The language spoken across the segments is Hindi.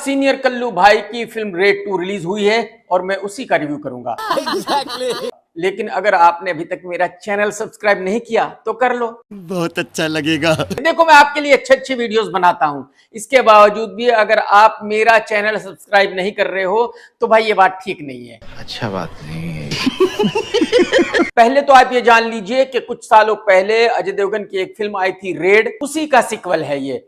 सीनियर कल्लू भाई की फिल्म रेड 2 रिलीज हुई है और मैं उसी का रिव्यू करूंगा। लेकिन अगर आपने अभी तक मेरा चैनल सब्सक्राइब नहीं किया तो कर लो, बहुत अच्छा लगेगा। देखो मैं आपके लिए अच्छी वीडियोस बनाता हूं। इसके बावजूद भी अगर आप मेरा चैनल सब्सक्राइब नहीं कर रहे हो तो भाई ये बात ठीक नहीं है। अच्छा बात नहीं है। पहले तो आप ये जान लीजिए कि कुछ सालों पहले अजय देवगन की एक फिल्म आई थी रेड, उसी का सीक्वल है ये।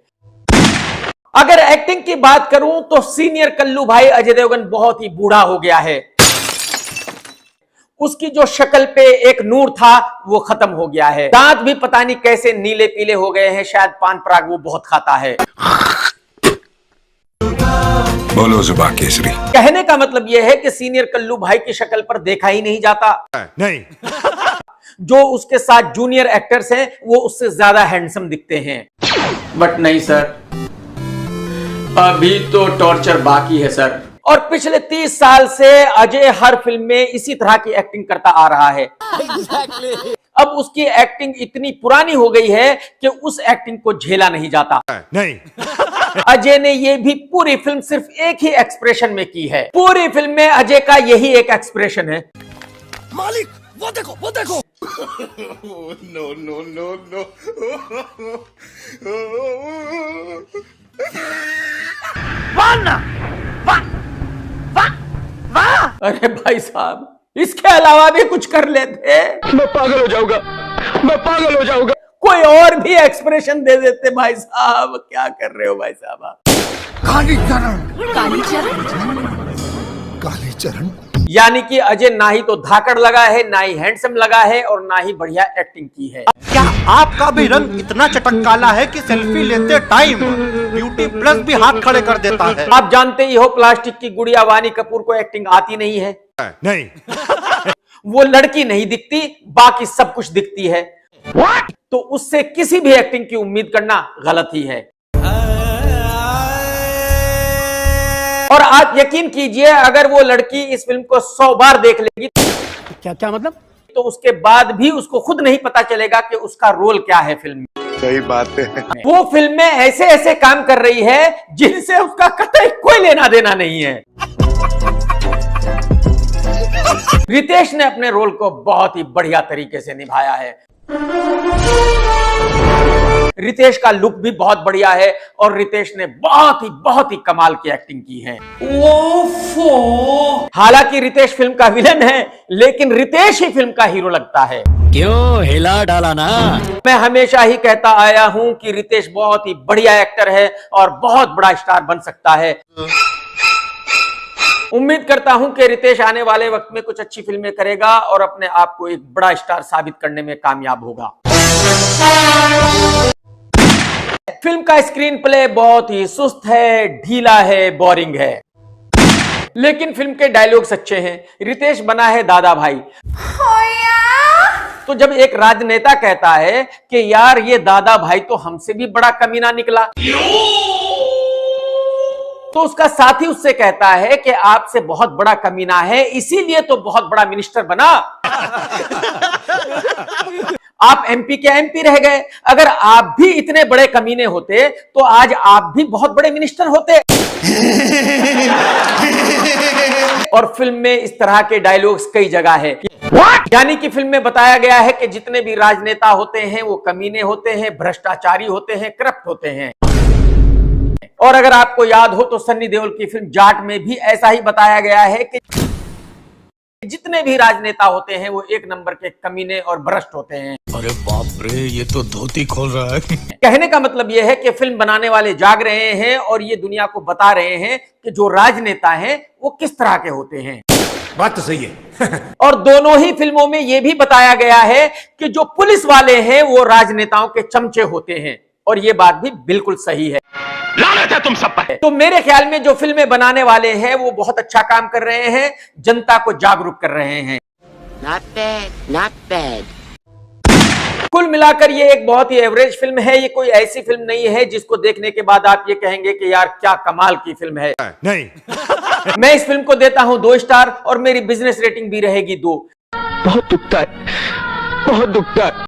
अगर एक्टिंग की बात करूं तो सीनियर कल्लू भाई अजय देवगन बहुत ही बूढ़ा हो गया है। उसकी जो शक्ल पे एक नूर था वो खत्म हो गया है। दांत भी पता नहीं कैसे नीले पीले हो गए हैं, शायद पान पराग वो बहुत खाता है। बोलो जुबान केसरी। कहने का मतलब यह है कि सीनियर कल्लू भाई की शक्ल पर देखा ही नहीं जाता। नहीं। जो उसके साथ जूनियर एक्टर्स हैं वो उससे ज्यादा हैंडसम दिखते हैं। बट नहीं सर, अभी तो टॉर्चर बाकी है सर। और पिछले 30 साल से अजय हर फिल्म में इसी तरह की एक्टिंग करता आ रहा है। अब उसकी एक्टिंग इतनी पुरानी हो गई है कि उस एक्टिंग को झेला नहीं जाता। नहीं। अजय ने ये भी पूरी फिल्म सिर्फ एक ही एक्सप्रेशन में की है। पूरी फिल्म में अजय का यही एक एक्सप्रेशन है। मालिक वो देखो वो देखो। No no no no. अरे भाई साहब, इसके अलावा भी कुछ कर लेते। मैं पागल हो जाऊंगा, मैं पागल हो जाऊंगा। कोई और भी एक्सप्रेशन दे देते भाई साहब। क्या कर रहे हो भाई साहब आप? कालीचरण, कालीचरण, कालीचरण। यानी कि अजय ना ही तो धाकड़ लगा है, ना ही हैंडसम लगा है और ना ही बढ़िया एक्टिंग की है। क्या आपका भी रंग इतना चटक काला है कि सेल्फी लेते टाइम ब्यूटी प्लस भी हाथ खड़े कर देता है? आप जानते ही हो प्लास्टिक की गुड़िया वानी कपूर को एक्टिंग आती नहीं है। नहीं। वो लड़की नहीं दिखती, बाकी सब कुछ दिखती है। तो उससे किसी भी एक्टिंग की उम्मीद करना गलत ही है। और आप यकीन कीजिए, अगर वो लड़की इस फिल्म को 100 बार देख लेगी क्या मतलब? तो उसके बाद भी उसको खुद नहीं पता चलेगा कि उसका रोल क्या है फिल्म में। सही बात है। वो फिल्म में ऐसे ऐसे काम कर रही है जिनसे उसका कतई कोई लेना देना नहीं है। रितेश ने अपने रोल को बहुत ही बढ़िया तरीके से निभाया है। रितेश का लुक भी बहुत बढ़िया है और रितेश ने बहुत ही कमाल की एक्टिंग की है। हालांकि रितेश फिल्म का विलन है, लेकिन रितेश ही फिल्म का हीरो लगता है। क्यों हिला डाला ना? मैं हमेशा ही कहता आया हूं कि रितेश बहुत ही बढ़िया एक्टर है और बहुत बड़ा स्टार बन सकता है। उम्मीद करता हूं कि रितेश आने वाले वक्त में कुछ अच्छी फिल्में करेगा और अपने आप को एक बड़ा स्टार साबित करने में कामयाब होगा। फिल्म का स्क्रीन प्ले बहुत ही सुस्त है, ढीला है, बोरिंग है, लेकिन फिल्म के डायलॉग सच्चे हैं। रितेश बना है दादा भाई। तो जब एक राजनेता कहता है कि यार ये दादा भाई तो हमसे भी बड़ा कमीना निकला, तो उसका साथी उससे कहता है कि आपसे बहुत बड़ा कमीना है, इसीलिए तो बहुत बड़ा मिनिस्टर बना। आप एमपी के एमपी रह गए। अगर आप भी इतने बड़े कमीने होते तो आज आप भी बहुत बड़े मिनिस्टर होते। और फिल्म में इस तरह के डायलॉग्स कई जगह है। यानी कि फिल्म में बताया गया है कि जितने भी राजनेता होते हैं वो कमीने होते हैं, भ्रष्टाचारी होते हैं, करप्ट होते हैं। और अगर आपको याद हो तो सन्नी देओल की फिल्म जाट में भी ऐसा ही बताया गया है कि जितने भी राजनेता होते हैं वो एक नंबर के कमीने और भ्रष्ट होते हैं। अरे बाप रे, ये तो धोती खोल रहा है। कहने का मतलब यह है कि फिल्म बनाने वाले जाग रहे हैं और ये दुनिया को बता रहे हैं कि जो राजनेता हैं वो किस तरह के होते हैं। बात तो सही है। और दोनों ही फिल्मों में यह भी बताया गया है कि जो पुलिस वाले हैं वो राजनेताओं के चमचे होते हैं, और ये बात भी बिल्कुल सही है। लानत है तुम सब पर। तो मेरे ख्याल में जो फिल्में बनाने वाले हैं वो बहुत अच्छा काम कर रहे हैं, जनता को जागरूक कर रहे हैं। Not bad, not bad. कुल मिलाकर ये एक बहुत ही एवरेज फिल्म है। ये कोई ऐसी फिल्म नहीं है जिसको देखने के बाद आप ये कहेंगे कि यार क्या कमाल की फिल्म है। नहीं। मैं इस फिल्म को देता हूं 2 स्टार और मेरी बिजनेस रेटिंग भी रहेगी 2। बहुत दुखता है, बहुत दुखता है।